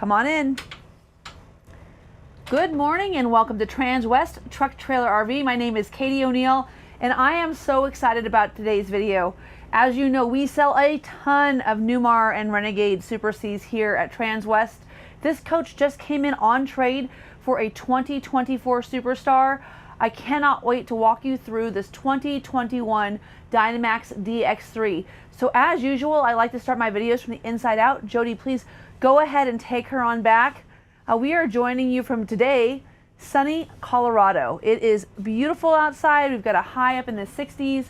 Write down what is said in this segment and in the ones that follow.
Come on in. Good morning and welcome to Transwest Truck Trailer RV. My name is Katie O'Neill and I am so excited about today's video. As you know, we sell a ton of Newmar and Renegade Super Cs here at Transwest. This coach just came in on trade for a 2024 Superstar. I cannot wait to walk you through this 2021 Dynamax DX3. So as usual, I like to start my videos from the inside out. Jody, please go ahead and take her on back. We are joining you from today, sunny Colorado. It is beautiful outside. We've got a high up in the 60s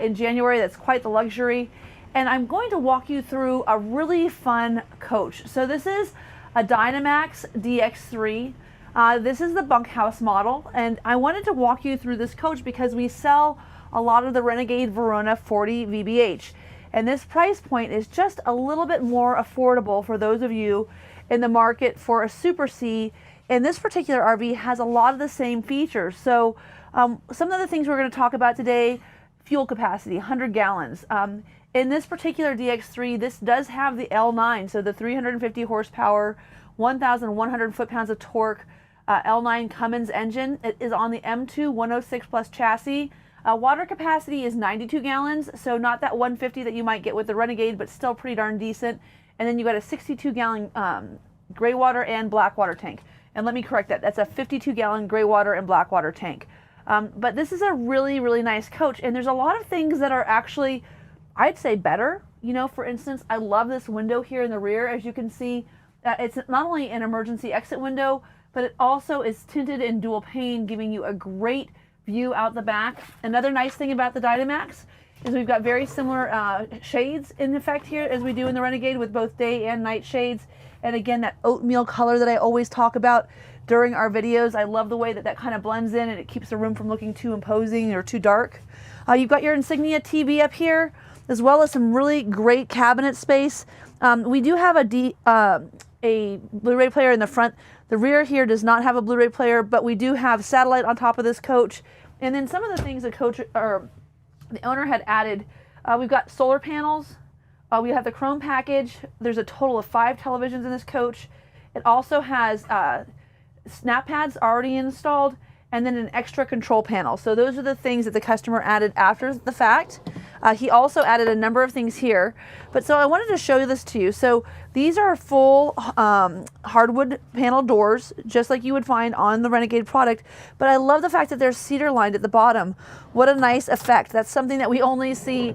in January. That's quite the luxury. And I'm going to walk you through a really fun coach. So this is a Dynamax DX3. This is the bunkhouse model. And I wanted to walk you through this coach because we sell a lot of the Renegade Verona 40 VBH. And this price point is just a little bit more affordable for those of you in the market for a Super C. And this particular RV has a lot of the same features. So some of the things we're going to talk about today: fuel capacity, 100 gallons. In this particular DX3, this does have the L9, so the 350 horsepower, 1,100 foot-pounds of torque, L9 Cummins engine. It is on the M2 106 plus chassis. Water capacity is 92 gallons, so not that 150 that you might get with the Renegade, but still pretty darn decent. And then you got a 62 gallon gray water and black water tank. And let me correct that, that's a 52 gallon gray water and black water tank. But this is a really, really nice coach. And there's a lot of things that are actually, I'd say, better. You know, for instance, I love this window here in the rear. As you can see, it's not only an emergency exit window, but it also is tinted in dual pane, giving you a great view out the back. Another nice thing about the Dynamax is we've got very similar shades in effect here as we do in the Renegade, with both day and night shades. And again, that oatmeal color that I always talk about during our videos. I love the way that that kind of blends in and it keeps the room from looking too imposing or too dark. You've got your Insignia TV up here, as well as some really great cabinet space. We do have a Blu-ray player in the front. The rear here does not have a Blu-ray player, but we do have satellite on top of this coach. And then some of the things the coach or the owner had added, we've got solar panels. We have the chrome package. There's a total of 5 televisions in this coach. It also has snap pads already installed, and then an extra control panel. So those are the things that the customer added after the fact. He also added a number of things here. But so I wanted to show this to you. So these are full hardwood panel doors, just like you would find on the Renegade product. But I love the fact that they're cedar lined at the bottom. What a nice effect. That's something that we only see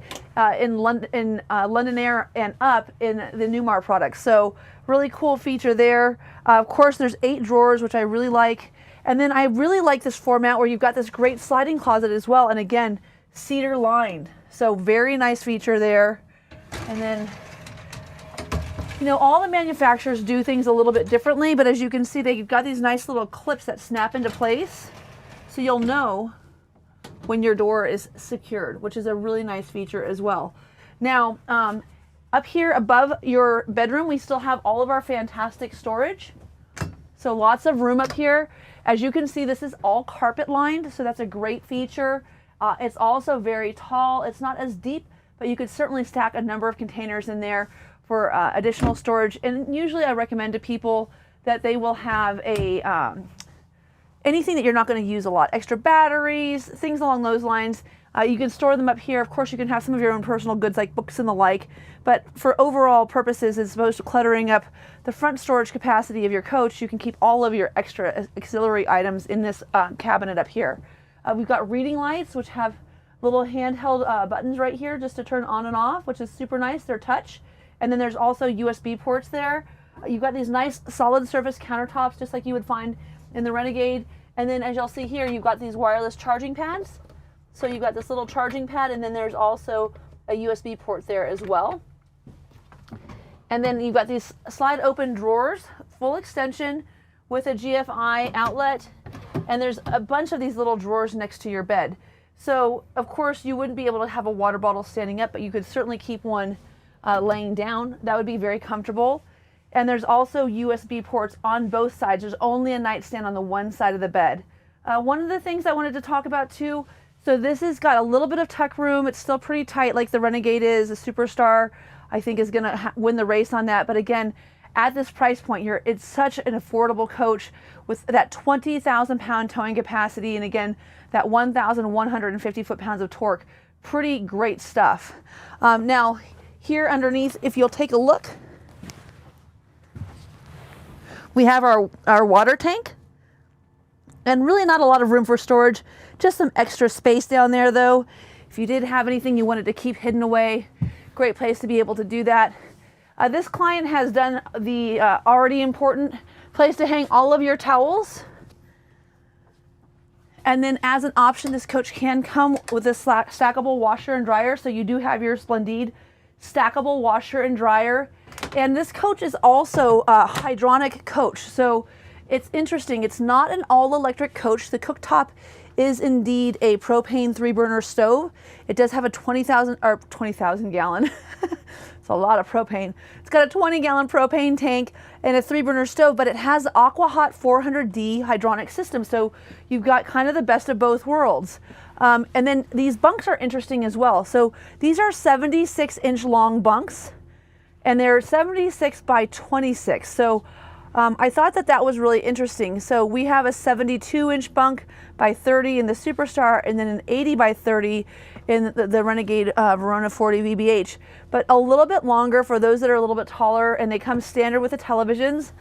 in London Air and up in the Newmar products. So really cool feature there. Of course, there's 8 drawers, which I really like. And then I really like this format where you've got this great sliding closet as well. And again, cedar lined. So very nice feature there. And then, you know, all the manufacturers do things a little bit differently, but as you can see, they've got these nice little clips that snap into place. So you'll know when your door is secured, which is a really nice feature as well. Now, up here above your bedroom, we still have all of our fantastic storage. So lots of room up here. As you can see, this is all carpet lined, so that's a great feature. It's also very tall. It's not as deep, but you could certainly stack a number of containers in there for additional storage. And usually I recommend to people that they will have a anything that you're not going to use a lot. Extra batteries, things along those lines. You can store them up here. Of course, you can have some of your own personal goods like books and the like. But for overall purposes, as opposed to cluttering up the front storage capacity of your coach, you can keep all of your extra auxiliary items in this cabinet up here. We've got reading lights, which have little handheld buttons right here just to turn on and off, which is super nice. They're touch. And then there's also USB ports there. You've got these nice solid surface countertops, just like you would find in the Renegade. And then as you'll see here, you've got these wireless charging pads. So you've got this little charging pad, and then there's also a USB port there as well. And then you've got these slide open drawers, full extension with a GFI outlet. And there's a bunch of these little drawers next to your bed. So of course you wouldn't be able to have a water bottle standing up, but you could certainly keep one laying down. That would be very comfortable. And there's also USB ports on both sides. There's only a nightstand on the one side of the bed. One of the things I wanted to talk about too, so this has got a little bit of tuck room. It's still pretty tight like the Renegade is. The Superstar, I think, is gonna win the race on that. But again, at this price point, it's such an affordable coach with that 20,000 pound towing capacity, and again, that 1,150 foot-pounds of torque. Pretty great stuff. Now, here underneath, if you'll take a look, we have our water tank, and really not a lot of room for storage, just some extra space down there though. If you did have anything you wanted to keep hidden away, great place to be able to do that. This client has done the already important place to hang all of your towels. And then as an option, this coach can come with a stackable washer and dryer. So you do have your Splendide stackable washer and dryer. And this coach is also a hydronic coach. So it's interesting. It's not an all-electric coach. The cooktop is indeed a propane 3-burner stove. It does have a 20,000 gallon. It's a lot of propane. It's got a 20-gallon propane tank and a 3-burner stove, but it has the Aqua Hot 400D hydronic system. So you've got kind of the best of both worlds. And then these bunks are interesting as well. So these are 76-inch long bunks, and they're 76 by 26. So I thought that was really interesting. So we have a 72-inch bunk by 30 in the Superstar, and then an 80 by 30 in the Renegade Verona 40 VBH, but a little bit longer for those that are a little bit taller, and they come standard with the televisions.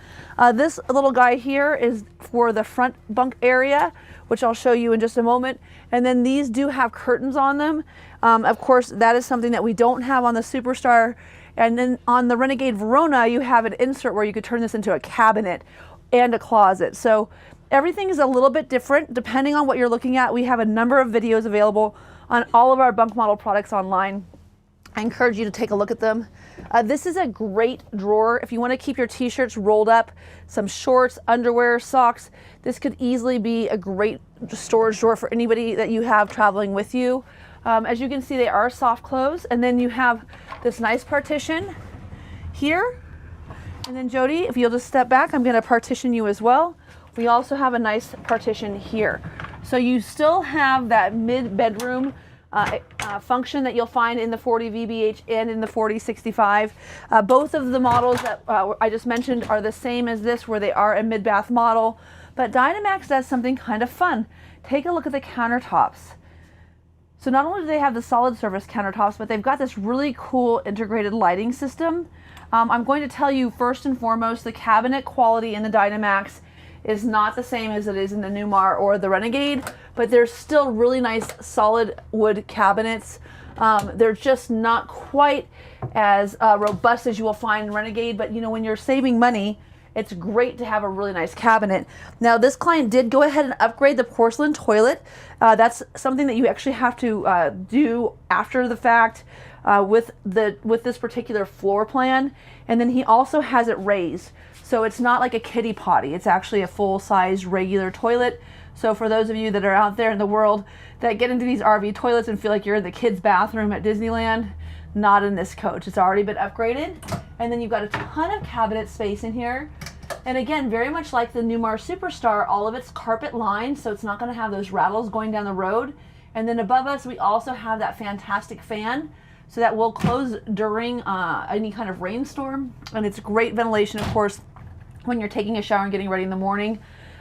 This little guy here is for the front bunk area, which I'll show you in just a moment. And then these do have curtains on them. Of course, that is something that we don't have on the Superstar. And then on the Renegade Verona, you have an insert where you could turn this into a cabinet and a closet. So everything is a little bit different depending on what you're looking at. We have a number of videos available on all of our bunk model products online. I encourage you to take a look at them. This is a great drawer if you want to keep your t-shirts rolled up, some shorts, underwear, socks. This could easily be a great storage drawer for anybody that you have traveling with you. As you can see, they are soft close, and then you have this nice partition here. And then Jody, if you'll just step back, I'm going to partition you as well. We also have a nice partition here. So you still have that mid-bedroom function that you'll find in the 40 VBH and in the 4065. Both of the models that I just mentioned are the same as this, where they are a mid-bath model. But Dynamax does something kind of fun. Take a look at the countertops. So not only do they have the solid surface countertops, but they've got this really cool integrated lighting system. I'm going to tell you first and foremost, the cabinet quality in the Dynamax is not the same as it is in the Newmar or the Renegade, but they're still really nice solid wood cabinets. They're just not quite as robust as you will find in Renegade, but you know, when you're saving money, it's great to have a really nice cabinet. Now, this client did go ahead and upgrade the porcelain toilet. That's something that you actually have to do after the fact with this particular floor plan. And then he also has it raised. So it's not like a kiddie potty. It's actually a full-size regular toilet. So for those of you that are out there in the world that get into these RV toilets and feel like you're in the kids' bathroom at Disneyland, not in this coach. It's already been upgraded. And then you've got a ton of cabinet space in here. And again, very much like the Newmar Superstar, all of it's carpet lined, so it's not going to have those rattles going down the road. And then above us, we also have that fantastic fan, so that will close during any kind of rainstorm. And it's great ventilation, of course, when you're taking a shower and getting ready in the morning.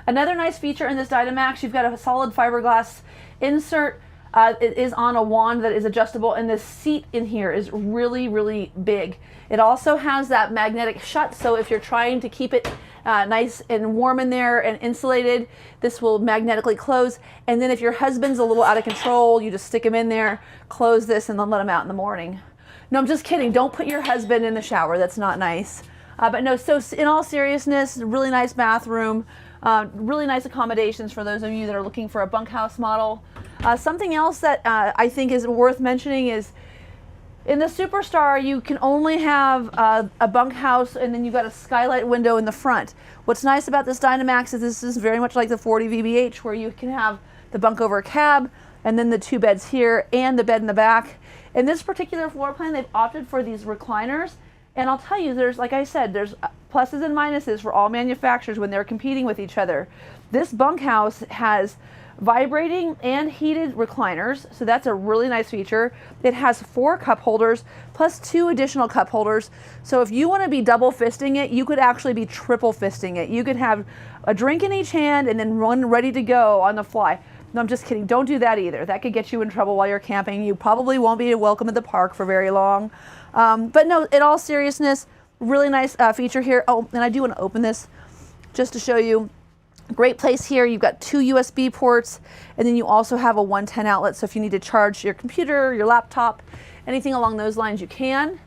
Another nice feature in this Dynamax, you've got a solid fiberglass insert. It is on a wand that is adjustable, and this seat in here is really, really big. It also has that magnetic shut, so if you're trying to keep it nice and warm in there and insulated, this will magnetically close. And then if your husband's a little out of control, you just stick him in there, close this, and then let him out in the morning. No, I'm just kidding. Don't put your husband in the shower. That's not nice. But no, so in all seriousness, really nice bathroom, really nice accommodations for those of you that are looking for a bunkhouse model. Something else that I think is worth mentioning is in the Superstar, you can only have a bunkhouse, and then you've got a skylight window in the front. What's nice about this Dynamax is this is very much like the 40 VBH, where you can have the bunk over cab, and then the two beds here, and the bed in the back. In this particular floor plan, they've opted for these recliners, And I'll tell you, there's, like I said, there's pluses and minuses for all manufacturers when they're competing with each other. This bunkhouse has vibrating and heated recliners, so that's a really nice feature. It has 4 cup holders plus 2 additional cup holders. So if you want to be double fisting it, you could actually be triple fisting it. You could have a drink in each hand and then one ready to go on the fly. No, I'm just kidding. Don't do that either. That could get you in trouble while you're camping. You probably won't be welcome at the park for very long. But no, in all seriousness, really nice feature here. Oh, and I do want to open this just to show you. Great place here. You've got 2 USB ports, and then you also have a 110 outlet. So if you need to charge your computer, your laptop, anything along those lines, you can.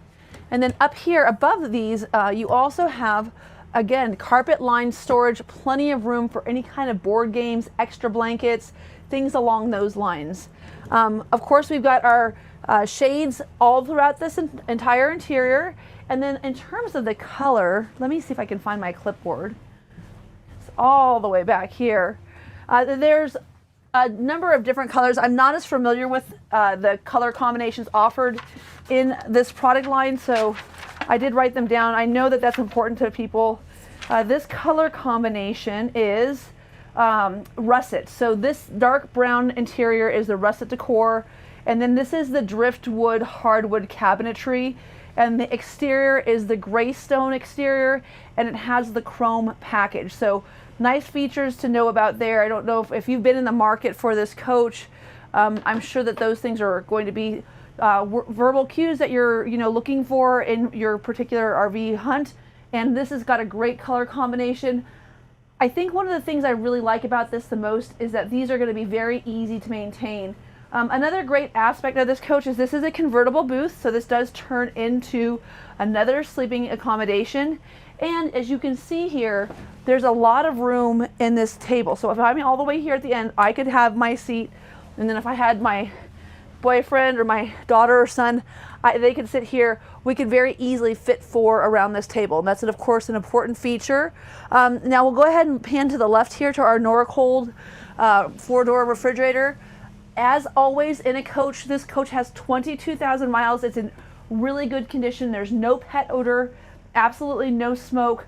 And then up here above these, you also have, again, carpet lined storage, plenty of room for any kind of board games, extra blankets, things along those lines. Of course, we've got our shades all throughout this entire interior. And then in terms of the color, let me see if I can find my clipboard. It's all the way back here. There's a number of different colors. I'm not as familiar with the color combinations offered in this product line, so I did write them down. I know that that's important to people. This color combination is russet. So this dark brown interior is the russet decor, and then this is the driftwood hardwood cabinetry, and the exterior is the gray stone exterior, and it has the chrome package. So nice features to know about there. I don't know if you've been in the market for this coach. I'm sure that those things are going to be verbal cues that you're looking for in your particular RV hunt. And this has got a great color combination. I think one of the things I really like about this the most is that these are going to be very easy to maintain. Another great aspect of this coach is this is a convertible booth, so this does turn into another sleeping accommodation. And as you can see here, there's a lot of room in this table. So if I'm all the way here at the end, I could have my seat, and then if I had my boyfriend or my daughter or son, they could sit here. We could very easily fit 4 around this table. And that's, of course, an important feature. Now we'll go ahead and pan to the left here to our Norcold 4-door refrigerator. As always in a coach, this coach has 22,000 miles. It's in really good condition. There's no pet odor, absolutely no smoke.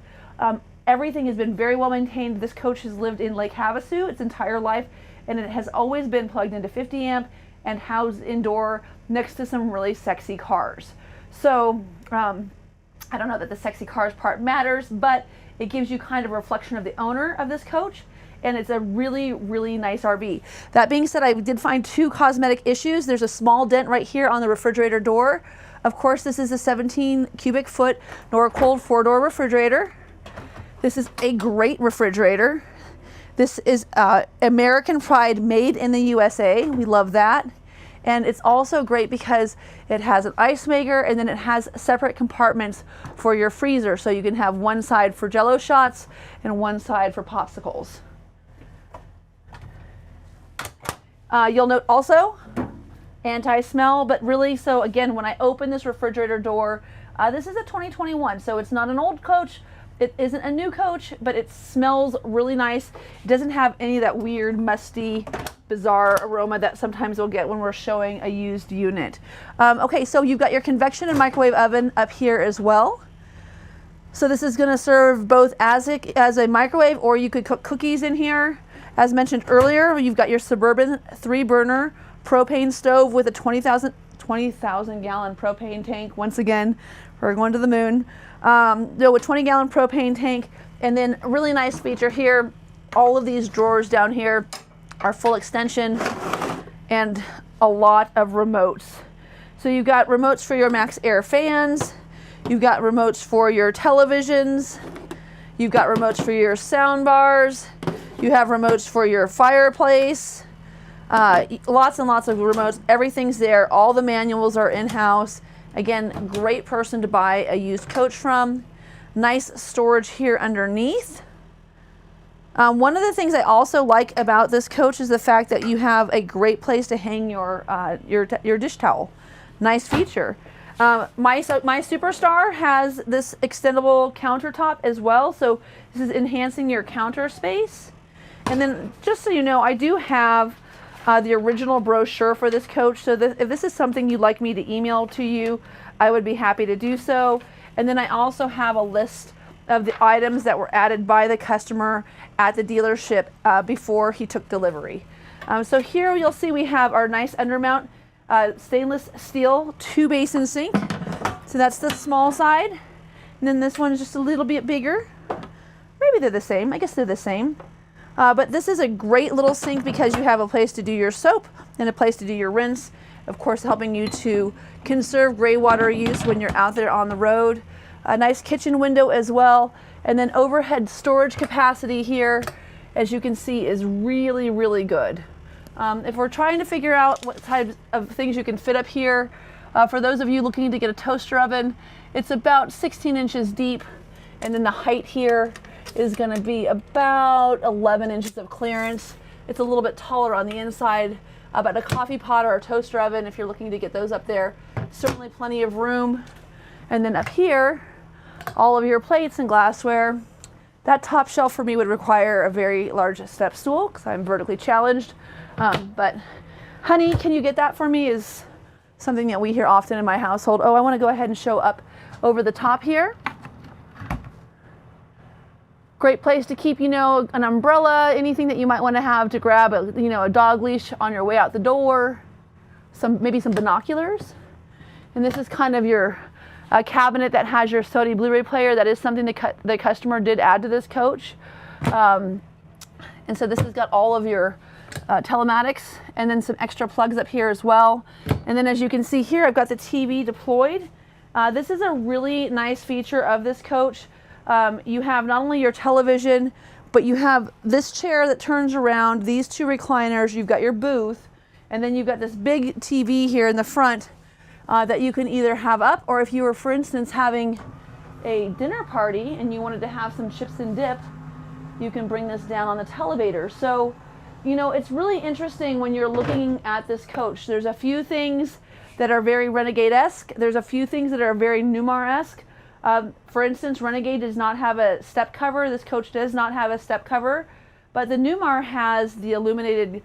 Everything has been very well maintained. This coach has lived in Lake Havasu its entire life, and it has always been plugged into 50 amp and housed indoor next to some really sexy cars. So I don't know that the sexy cars part matters, but it gives you kind of a reflection of the owner of this coach, and it's a really, really nice RV. That being said, I did find 2 cosmetic issues. There's a small dent right here on the refrigerator door. Of course, this is a 17 cubic foot Norcold 4-door refrigerator. This is a great refrigerator. This is American Pride, made in the USA. We love that. And it's also great because it has an ice maker, and then it has separate compartments for your freezer. So you can have one side for Jello shots and one side for popsicles. You'll note also anti-smell, but really, so again, when I open this refrigerator door, this is a 2021, so it's not an old coach. It isn't a new coach, but it smells really nice. It doesn't have any of that weird, musty, bizarre aroma that sometimes we'll get when we're showing a used unit. Okay, so you've got your convection and microwave oven up here as well. So this is going to serve both as a microwave, or you could cook cookies in here. As mentioned earlier, you've got your Suburban 3-burner propane stove with a 20,000 gallon propane tank. Once again, we're going to the moon. A 20 gallon propane tank, and then a really nice feature here, all of these drawers down here are full extension and a lot of remotes. So you've got remotes for your Max Air fans, you've got remotes for your televisions, you've got remotes for your sound bars, you have remotes for your fireplace, lots and lots of remotes. Everything's there. All the manuals are in-house. Again, great person to buy a used coach from. Nice storage here underneath. One of the things I also like about this coach is the fact that you have a great place to hang your dish towel. Nice feature. My Superstar has this extendable countertop as well, so this is enhancing your counter space. And then, just so you know, I do have the original brochure for this coach, so if this is something you'd like me to email to you, I would be happy to do so. And then I also have a list of the items that were added by the customer at the dealership before he took delivery. So here you'll see we have our nice undermount stainless steel 2-basin sink. So that's the small side. And then this one is just a little bit bigger. Maybe they're the same. I guess they're the same. But this is a great little sink because you have a place to do your soap and a place to do your rinse. Of course, helping you to conserve gray water use when you're out there on the road. A nice kitchen window as well. And then overhead storage capacity here, as you can see, is really, really good. If we're trying to figure out what types of things you can fit up here, for those of you looking to get a toaster oven, it's about 16 inches deep. And then the height here is going to be about 11 inches of clearance. It's a little bit taller on the inside, but a coffee pot or a toaster oven, if you're looking to get those up there, certainly plenty of room. And then up here, all of your plates and glassware. That top shelf for me would require a very large step stool because I'm vertically challenged. But honey, can you get that for me is something that we hear often in my household. Oh, I want to go ahead and show up over the top here. Great place to keep, you know, an umbrella, anything that you might want to have to grab a, you know, a dog leash on your way out the door, maybe some binoculars. And this is kind of your cabinet that has your Sony Blu-ray player. That is something the customer did add to this coach. And so this has got all of your telematics and then some extra plugs up here as well. And then as you can see here, I've got the TV deployed. This is a really nice feature of this coach. You have not only your television, but you have this chair that turns around, these 2 recliners, you've got your booth, and then you've got this big TV here in the front that you can either have up, or if you were, for instance, having a dinner party and you wanted to have some chips and dip, you can bring this down on the televator. So, you know, it's really interesting when you're looking at this coach. There's a few things that are very Renegade-esque. There's a few things that are very Newmar-esque. For instance, Renegade does not have a step cover. This coach does not have a step cover, but the Newmar has the illuminated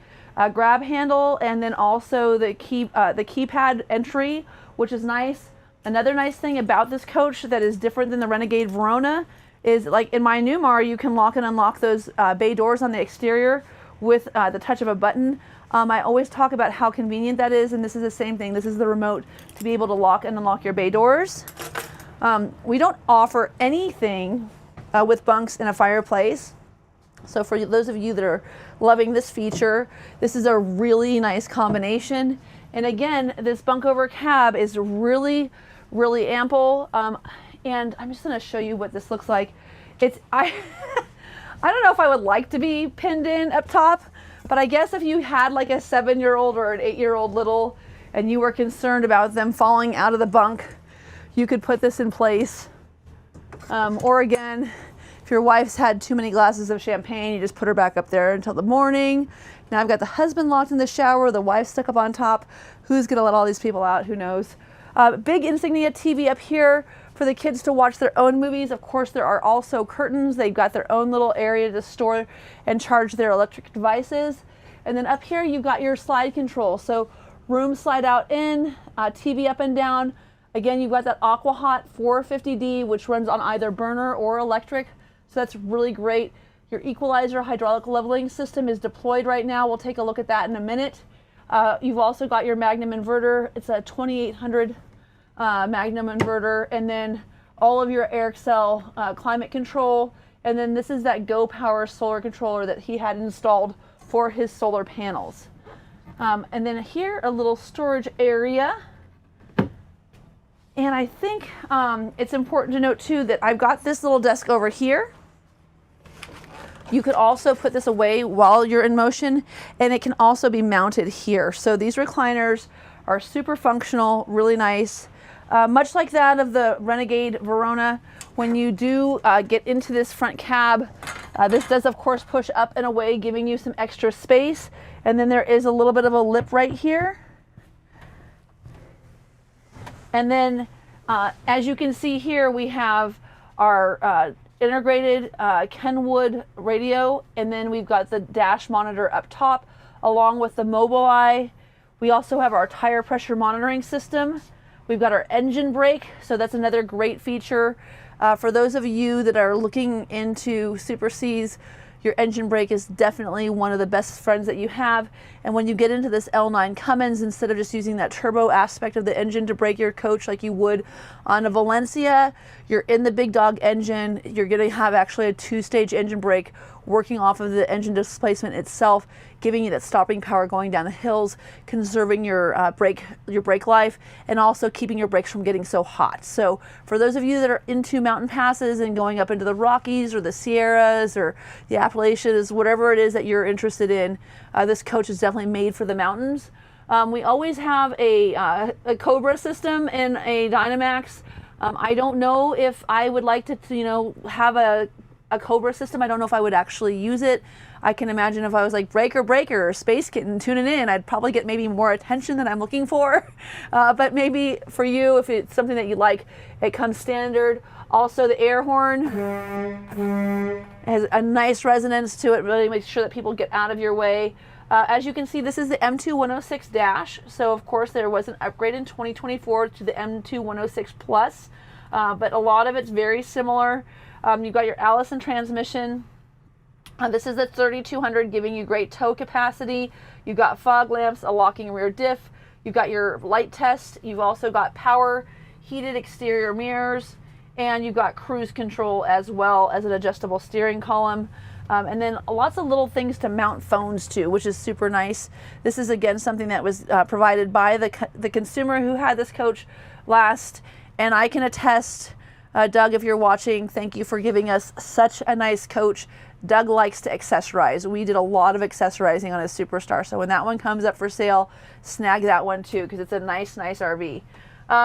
grab handle and then also the keypad entry, which is nice. Another nice thing about this coach that is different than the Renegade Verona is, like in my Newmar, you can lock and unlock those bay doors on the exterior with the touch of a button. I always talk about how convenient that is, and this is the same thing. This is the remote to be able to lock and unlock your bay doors. We don't offer anything with bunks in a fireplace. So for those of you that are loving this feature, this is a really nice combination. And again, this bunk over cab is really, really ample. And I'm just going to show you what this looks like. I don't know if I would like to be pinned in up top, but I guess if you had like a 7-year-old or an 8-year-old little and you were concerned about them falling out of the bunk, you could put this in place. Or again, if your wife's had too many glasses of champagne, you just put her back up there until the morning. Now I've got the husband locked in the shower, the wife stuck up on top. Who's gonna let all these people out? Who knows? Big Insignia TV up here for the kids to watch their own movies. Of course, there are also curtains. They've got their own little area to store and charge their electric devices. And then up here, you've got your slide control. So room slide out in, TV up and down. Again, you've got that Aqua Hot 450D, which runs on either burner or electric. So that's really great. Your equalizer hydraulic leveling system is deployed right now. We'll take a look at that in a minute. You've also got your Magnum inverter. It's a 2800 Magnum inverter. And then all of your Airxcel climate control. And then this is that Go Power solar controller that he had installed for his solar panels. And then here, a little storage area. And I think it's important to note too that I've got this little desk over here. You could also put this away while you're in motion, and it can also be mounted here. So these recliners are super functional, really nice. Much like that of the Renegade Verona, when you do get into this front cab, this does of course push up and away, giving you some extra space. And then there is a little bit of a lip right here. And then, as you can see here, we have our integrated Kenwood radio, and then we've got the dash monitor up top, along with the Mobileye. We also have our tire pressure monitoring system. We've got our engine brake, so that's another great feature. For those of you that are looking into Super Cs, your engine brake is definitely one of the best friends that you have. And when you get into this L9 Cummins, instead of just using that turbo aspect of the engine to brake your coach like you would on a Valencia, you're in the big dog engine. You're going to have actually a 2-stage engine brake working off of the engine displacement itself, giving you that stopping power going down the hills, conserving your brake life, and also keeping your brakes from getting so hot. So for those of you that are into mountain passes and going up into the Rockies or the Sierras or the Appalachians, whatever it is that you're interested in, this coach is definitely made for the mountains. We always have a Cobra system in a Dynamax. I don't know if I would like to have a Cobra system. I don't know if I would actually use it. I can imagine if I was like breaker or space kitten tuning in, I'd probably get maybe more attention than I'm looking for. But maybe for you, if it's something that you like, it comes standard. Also, the air horn has a nice resonance to it, really makes sure that people get out of your way. As you can see, this is the M2 106 dash. So of course there was an upgrade in 2024 to the M2 106 Plus, but a lot of it's very similar. You've got your Allison transmission. This is the 3200, giving you great tow capacity. You've got fog lamps, a locking rear diff. You've got your light test. You've also got power, heated exterior mirrors, and you've got cruise control as well as an adjustable steering column. And then lots of little things to mount phones to, which is super nice. This is again something that was provided by the consumer who had this coach last, and I can attest. Doug, if you're watching, thank you for giving us such a nice coach. Doug likes to accessorize. We did a lot of accessorizing on his Superstar, so when that one comes up for sale, snag that one too, because it's a nice RV.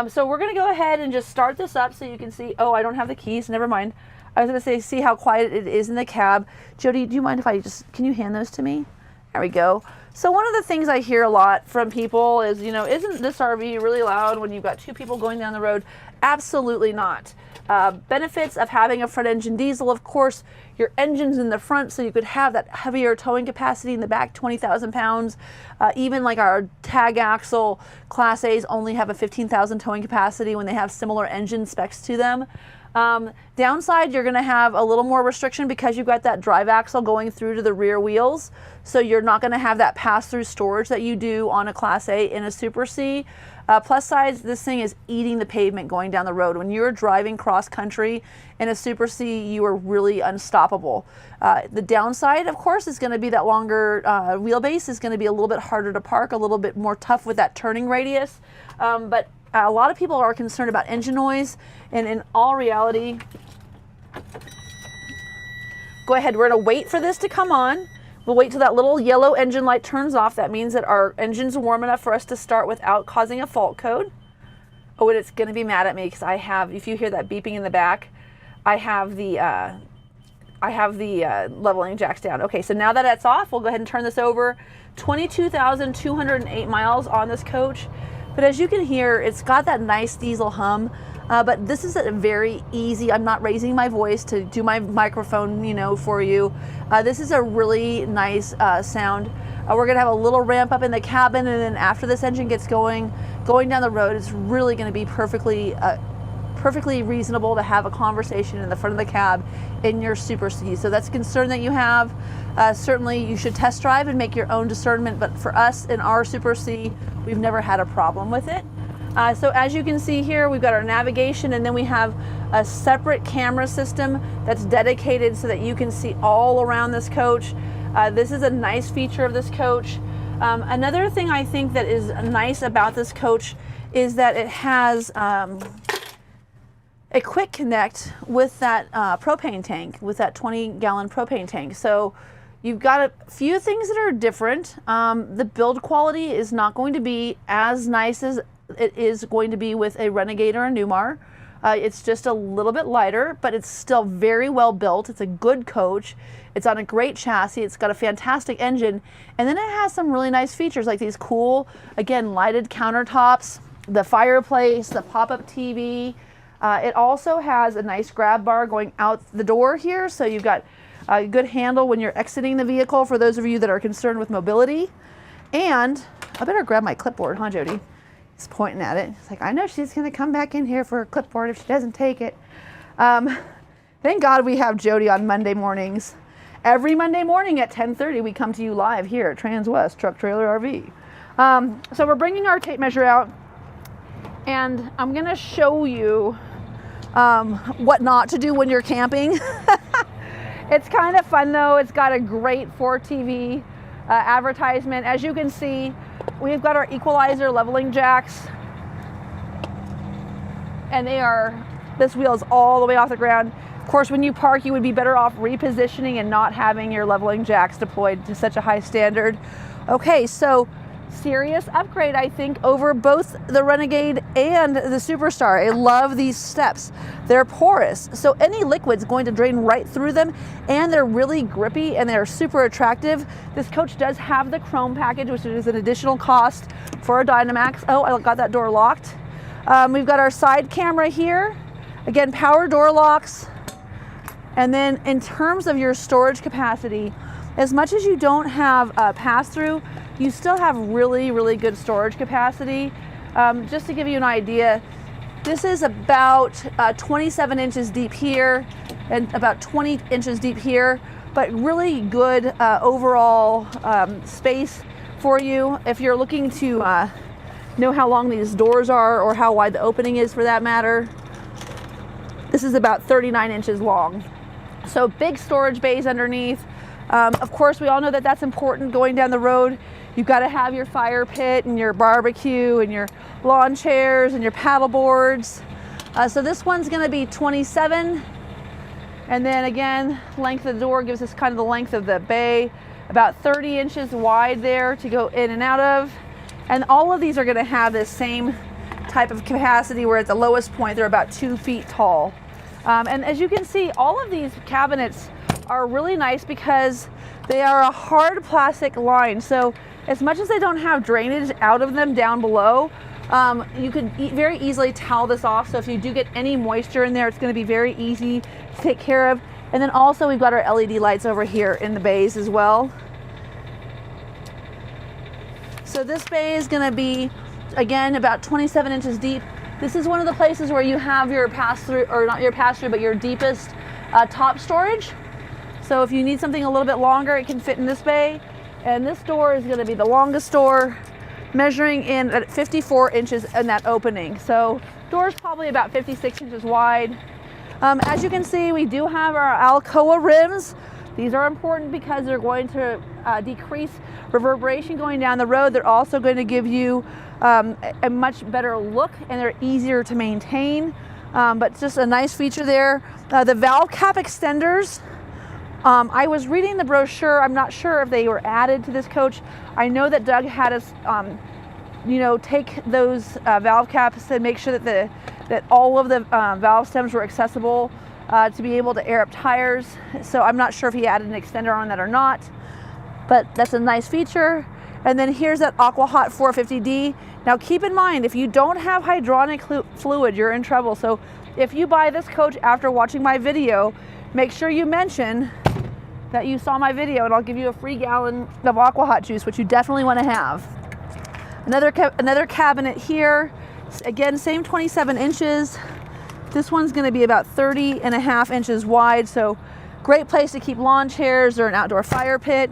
So we're going to go ahead and just start this up so you can see. Oh, I don't have the keys. Never mind. I was going to say, see how quiet it is in the cab. Jody, do you mind if I can you hand those to me? There we go. So one of the things I hear a lot from people is, isn't this RV really loud when you've got 2 people going down the road? Absolutely not. Benefits of having a front engine diesel, of course, your engine's in the front, so you could have that heavier towing capacity in the back, 20,000 pounds. Even like our tag axle Class A's only have a 15,000 towing capacity when they have similar engine specs to them. Downside, you're going to have a little more restriction because you've got that drive axle going through to the rear wheels. So you're not going to have that pass-through storage that you do on a Class A in a Super C. Plus sides, this thing is eating the pavement going down the road. When you're driving cross country in a Super C, you are really unstoppable. The downside, of course, is going to be that longer wheelbase is going to be a little bit harder to park, a little bit more tough with that turning radius. But a lot of people are concerned about engine noise, and in all reality, go ahead, we're going to wait for this to come on. We'll wait till that little yellow engine light turns off. That means that our engine's warm enough for us to start without causing a fault code. Oh, and it's going to be mad at me because I have, if you hear that beeping in the back, I have the leveling jacks down. Okay, so now that that's off, we'll go ahead and turn this over. 22,208 miles on this coach. But as you can hear, it's got that nice diesel hum, but this is a very easy, I'm not raising my voice to do my microphone, for you. This is a really nice sound. We're gonna have a little ramp up in the cabin, and then after this engine gets going down the road, it's really gonna be perfectly reasonable to have a conversation in the front of the cab in your Super C. So that's a concern that you have. Certainly you should test drive and make your own discernment, but for us in our Super C, we've never had a problem with it. So as you can see here, we've got our navigation, and then we have a separate camera system that's dedicated so that you can see all around this coach. This is a nice feature of this coach. Another thing I think that is nice about this coach is that it has a quick connect with that propane tank, with that 20-gallon propane tank. So you've got a few things that are different. The build quality is not going to be as nice as it is going to be with a Renegade or a Newmar. It's just a little bit lighter, but it's still very well built. It's a good coach. It's on a great chassis. It's got a fantastic engine. And then it has some really nice features like these cool, again, lighted countertops, the fireplace, the pop-up TV. It also has a nice grab bar going out the door here, so you've got a good handle when you're exiting the vehicle for those of you that are concerned with mobility. And I better grab my clipboard, huh, Jody? He's pointing at it. He's like, I know she's gonna come back in here for a clipboard if she doesn't take it. Thank God we have Jody on Monday mornings. Every Monday morning at 10:30, we come to you live here at Transwest Truck Trailer RV. So we're bringing our tape measure out, and I'm gonna show you what not to do when you're camping. It's kind of fun though. It's got a great 4TV advertisement. As you can see, we've got our equalizer leveling jacks, and this wheel is all the way off the ground. Of course, when you park, you would be better off repositioning and not having your leveling jacks deployed to such a high standard. Okay, so serious upgrade, I think, over both the Renegade and the Superstar. I love these steps. They're porous, so any liquid's going to drain right through them, and they're really grippy and they're super attractive. This coach does have the chrome package, which is an additional cost for a Dynamax. Oh, I got that door locked. We've got our side camera here. Again, power door locks. And then in terms of your storage capacity, as much as you don't have a pass-through, you still have really, really good storage capacity. Just to give you an idea, this is about 27 inches deep here and about 20 inches deep here, but really good overall space for you. If you're looking to know how long these doors are or how wide the opening is for that matter, this is about 39 inches long. So big storage bays underneath. Of course, we all know that that's important going down the road. You've got to have your fire pit and your barbecue and your lawn chairs and your paddle boards. So this one's going to be 27. And then again, length of the door gives us kind of the length of the bay, about 30 inches wide there to go in and out of. And all of these are going to have this same type of capacity where at the lowest point they're about 2 feet tall. And as you can see, all of these cabinets are really nice because they are a hard plastic line. So as much as they don't have drainage out of them down below, you could very easily towel this off. So if you do get any moisture in there, it's going to be very easy to take care of. And then also we've got our LED lights over here in the bays as well. So this bay is going to be, again, about 27 inches deep. This is one of the places where you have your pass-through, or not your pass-through, but your deepest top storage. So if you need something a little bit longer, it can fit in this bay. And this door is going to be the longest door, measuring in at 54 inches in that opening. So door is probably about 56 inches wide. As you can see, we do have our Alcoa rims. These are important because they're going to decrease reverberation going down the road. They're also going to give you a much better look, and they're easier to maintain. But just a nice feature there. The valve cap extenders, I was reading the brochure. I'm not sure if they were added to this coach. I know that Doug had us take those valve caps and make sure that all of the valve stems were accessible to be able to air up tires. So I'm not sure if he added an extender on that or not, but that's a nice feature. And then here's that Aqua Hot 450D. Now keep in mind, if you don't have hydronic fluid, you're in trouble. So if you buy this coach after watching my video, make sure you mention that you saw my video, and I'll give you a free gallon of Aqua Hot juice, which you definitely want to have. Another cabinet here. Again, same 27 inches. This one's going to be about 30.5 inches wide. So great place to keep lawn chairs or an outdoor fire pit.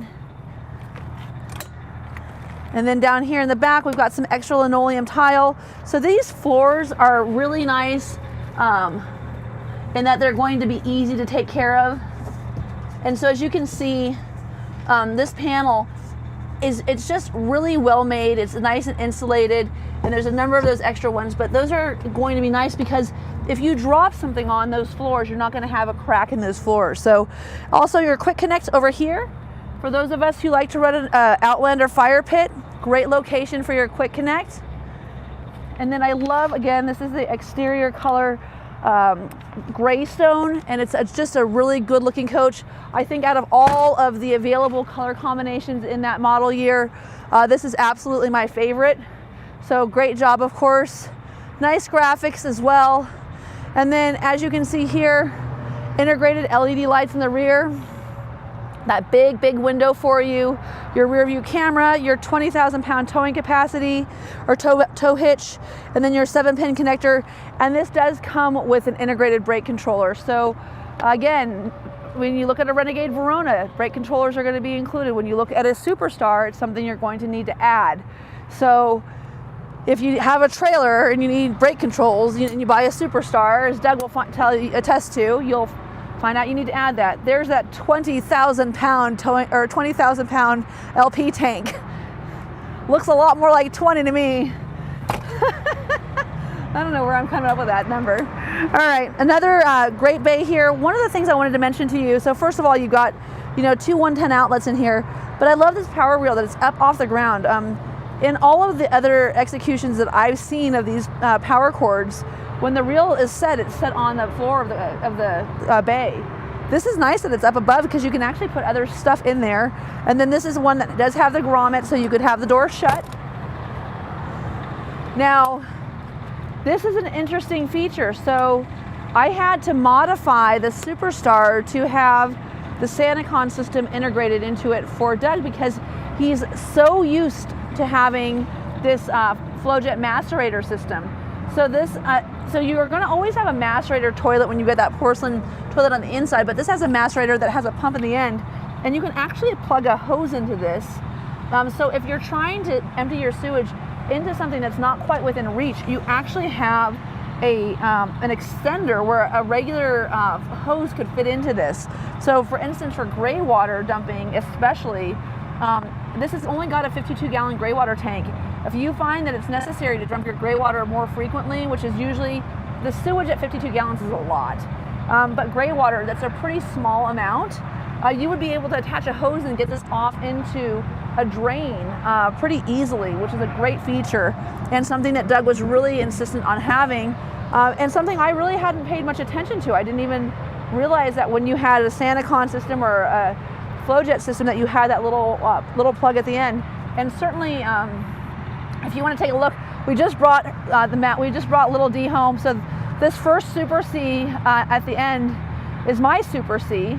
And then down here in the back, we've got some extra linoleum tile. So these floors are really nice in that they're going to be easy to take care of. And so as you can see, this panel it's just really well made. It's nice and insulated, and there's a number of those extra ones, but those are going to be nice because if you drop something on those floors, you're not going to have a crack in those floors. So also your quick connect over here. For those of us who like to run an Outlander fire pit, great location for your quick connect. And then I love, again, this is the exterior color gray stone, and it's just a really good looking coach. I think out of all of the available color combinations in that model year, this is absolutely my favorite. So great job, of course. Nice graphics as well. And then as you can see here, integrated LED lights in the rear. that big window for you, your rear view camera, your 20,000 pound towing capacity or tow hitch, and then your 7-pin connector. And this does come with an integrated brake controller. So again, when you look at a Renegade Verona, brake controllers are going to be included. When you look at a Superstar, it's something you're going to need to add. So if you have a trailer and you need brake controls and you buy a Superstar, as Doug will attest to, you'll find out you need to add that. There's that 20,000 pound towing or 20,000 pound LP tank. Looks a lot more like 20 to me. I don't know where I'm coming up with that number. All right, another great bay here. One of the things I wanted to mention to you, so first of all, you've got, you know, 2 110 outlets in here, but I love this power wheel that it's up off the ground. In all of the other executions that I've seen of these power cords, when the reel is set, it's set on the floor of the bay. This is nice that it's up above because you can actually put other stuff in there. And then this is one that does have the grommet, so you could have the door shut. Now, this is an interesting feature. So I had to modify the Superstar to have the SantaCon system integrated into it for Doug because he's so used to having this FlowJet macerator system. So this, so you're going to always have a macerator toilet when you get that porcelain toilet on the inside, but this has a macerator that has a pump in the end, and you can actually plug a hose into this. So if you're trying to empty your sewage into something that's not quite within reach, you actually have an extender where a regular hose could fit into this. So for instance, for gray water dumping especially, this has only got a 52-gallon gray water tank. If you find that it's necessary to dump your gray water more frequently, which is usually, the sewage at 52 gallons is a lot, but gray water, that's a pretty small amount, you would be able to attach a hose and get this off into a drain pretty easily, which is a great feature and something that Doug was really insistent on having, and something I really hadn't paid much attention to. I didn't even realize that when you had a SantaCon system or a FlowJet system that you had that little plug at the end. And certainly, if you want to take a look, we just brought little D home. So this first Super C at the end is my Super C.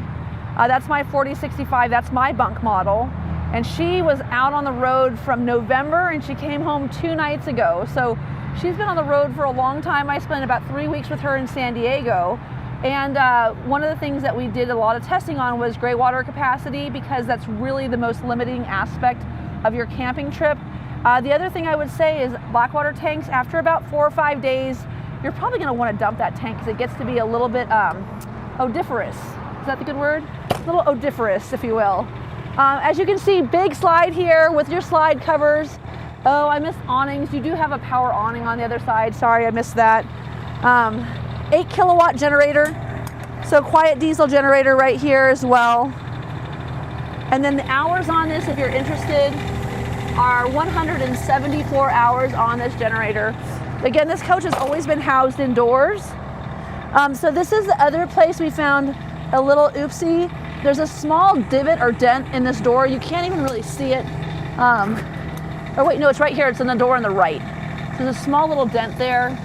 That's my 4065. That's my bunk model. And she was out on the road from November, and she came home 2 nights ago. So she's been on the road for a long time. I spent about 3 weeks with her in San Diego. And one of the things that we did a lot of testing on was gray water capacity, because that's really the most limiting aspect of your camping trip. The other thing I would say is black water tanks, after about 4 or 5 days, you're probably going to want to dump that tank because it gets to be a little bit odoriferous. Is that the good word? A little odoriferous, if you will. As you can see, big slide here with your slide covers. Oh, I missed awnings. You do have a power awning on the other side. Sorry, I missed that. 8 kilowatt generator. So quiet diesel generator right here as well. And then the hours on this, if you're interested, are 174 hours on this generator. Again, this coach has always been housed indoors. So this is the other place we found a little oopsie. There's a small divot or dent in this door. You can't even really see it. Oh wait, no, it's right here. It's in the door on the right. So there's a small little dent there.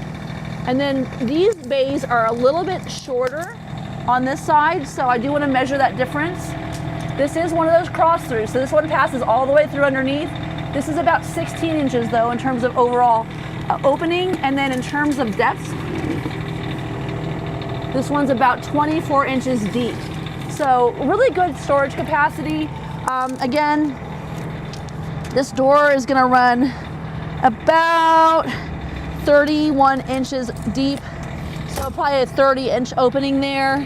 And then these bays are a little bit shorter on this side, so I do want to measure that difference. This is one of those cross-throughs, so this one passes all the way through underneath. This is about 16 inches though in terms of overall opening, and then in terms of depth, this one's about 24 inches deep. So really good storage capacity. Again, this door is gonna run about 31 inches deep, so probably a 30-inch opening there.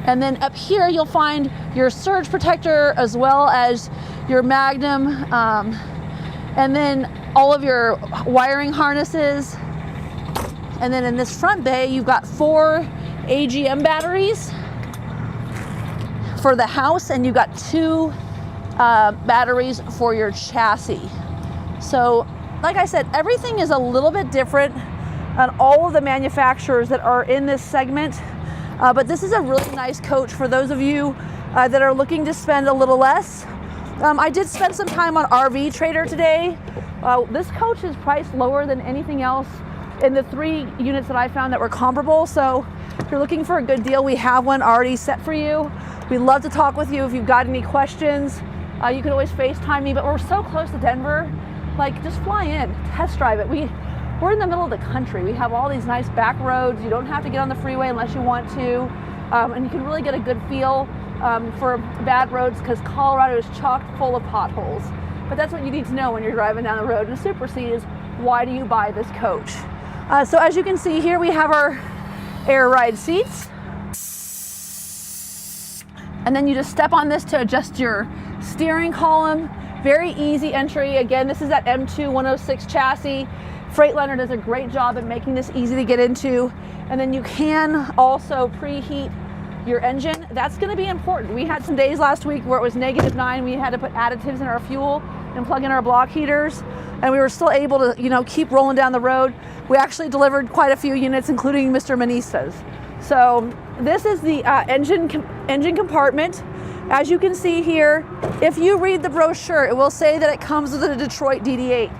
And then up here you'll find your surge protector as well as your Magnum, and then all of your wiring harnesses. And then in this front bay you've got 4 AGM batteries for the house, and you've got 2 batteries for your chassis. So like I said, everything is a little bit different on all of the manufacturers that are in this segment, but this is a really nice coach for those of you that are looking to spend a little less. I did spend some time on RV Trader today. This coach is priced lower than anything else in the 3 units that I found that were comparable, so if you're looking for a good deal, we have one already set for you. We'd love to talk with you if you've got any questions. You can always FaceTime me, but we're so close to Denver. Like, just fly in, test drive it. We're in the middle of the country. We have all these nice back roads. You don't have to get on the freeway unless you want to. And you can really get a good feel for bad roads, because Colorado is chock full of potholes. But that's what you need to know when you're driving down the road in a Super C is, why do you buy this coach? So as you can see here, we have our air ride seats. And then you just step on this to adjust your steering column. Very easy entry. Again, this is that M2 106 chassis. Freightliner does a great job at making this easy to get into. And then you can also preheat your engine. That's going to be important. We had some days last week where it was -9. We had to put additives in our fuel and plug in our block heaters, and we were still able to, you know, keep rolling down the road. We actually delivered quite a few units, including Mr. Manista's. So this is the engine compartment. As you can see here, if you read the brochure, it will say that it comes with a Detroit DD8.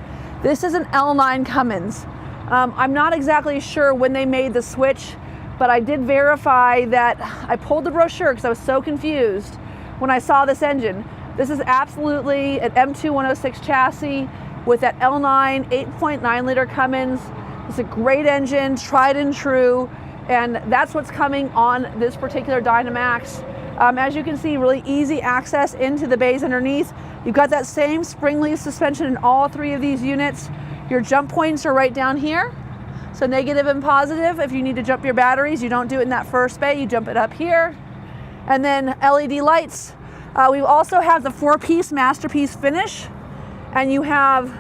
This is an L9 Cummins. I'm not exactly sure when they made the switch, but I did verify that. I pulled the brochure because I was so confused when I saw this engine. This is absolutely an M2 106 chassis with that L9 8.9 liter Cummins. It's a great engine, tried and true, and that's what's coming on this particular Dynamax. As you can see, really easy access into the bays underneath. You've got that same spring leaf suspension in all three of these units. Your jump points are right down here. So negative and positive, if you need to jump your batteries, you don't do it in that first bay, you jump it up here. And then LED lights. We also have the 4-piece Masterpiece finish, and you have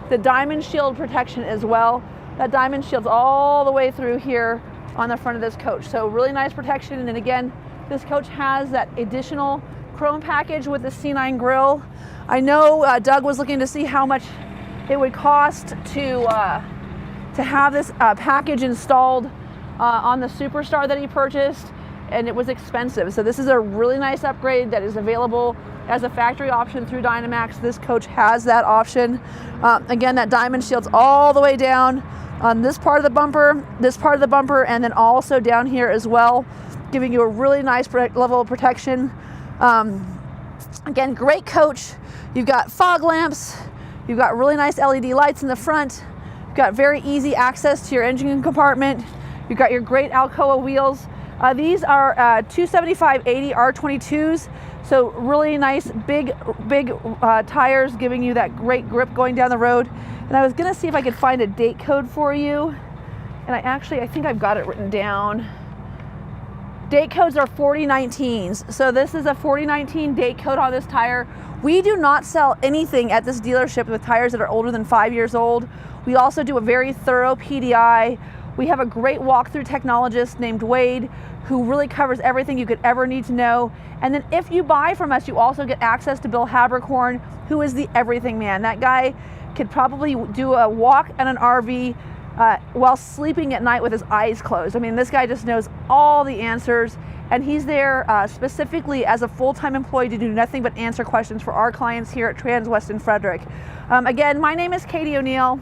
the diamond shield protection as well. That diamond shield's all the way through here on the front of this coach. So really nice protection. And again, this coach has that additional chrome package with the C9 grille. I know Doug was looking to see how much it would cost to have this package installed on the Superstar that he purchased, and it was expensive. So this is a really nice upgrade that is available as a factory option through Dynamax. This coach has that option. Again, that diamond shield's all the way down on this part of the bumper, and then also down here as well, giving you a really nice level of protection. Again, great coach. You've got fog lamps. You've got really nice LED lights in the front. You've got very easy access to your engine compartment. You've got your great Alcoa wheels. These are 275/80 R22s. So really nice, big tires, giving you that great grip going down the road. And I was gonna see if I could find a date code for you. And I think I've got it written down. Date codes are 4019s. So this is a 4019 date code on this tire. We do not sell anything at this dealership with tires that are older than 5 years old. We also do a very thorough PDI. We have a great walkthrough technologist named Wade who really covers everything you could ever need to know. And then if you buy from us, you also get access to Bill Habercorn, who is the everything man. That guy could probably do a walk in an RV while sleeping at night with his eyes closed. I mean, this guy just knows all the answers, and he's there specifically as a full-time employee to do nothing but answer questions for our clients here at Transwest in Frederick. Again, my name is Katie O'Neill.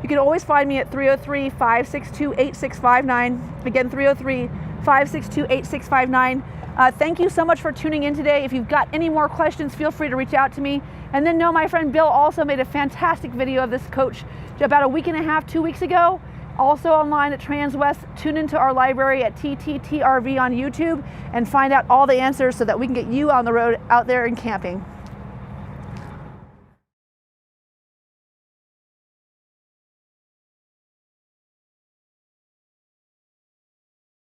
You can always find me at 303-562-8659. Again, 303-562-8659. Thank you so much for tuning in today. If you've got any more questions, feel free to reach out to me. And then know my friend Bill also made a fantastic video of this coach about a week and a half, 2 weeks ago. Also online at Transwest. Tune into our library at TTTRV on YouTube and find out all the answers so that we can get you on the road out there and camping.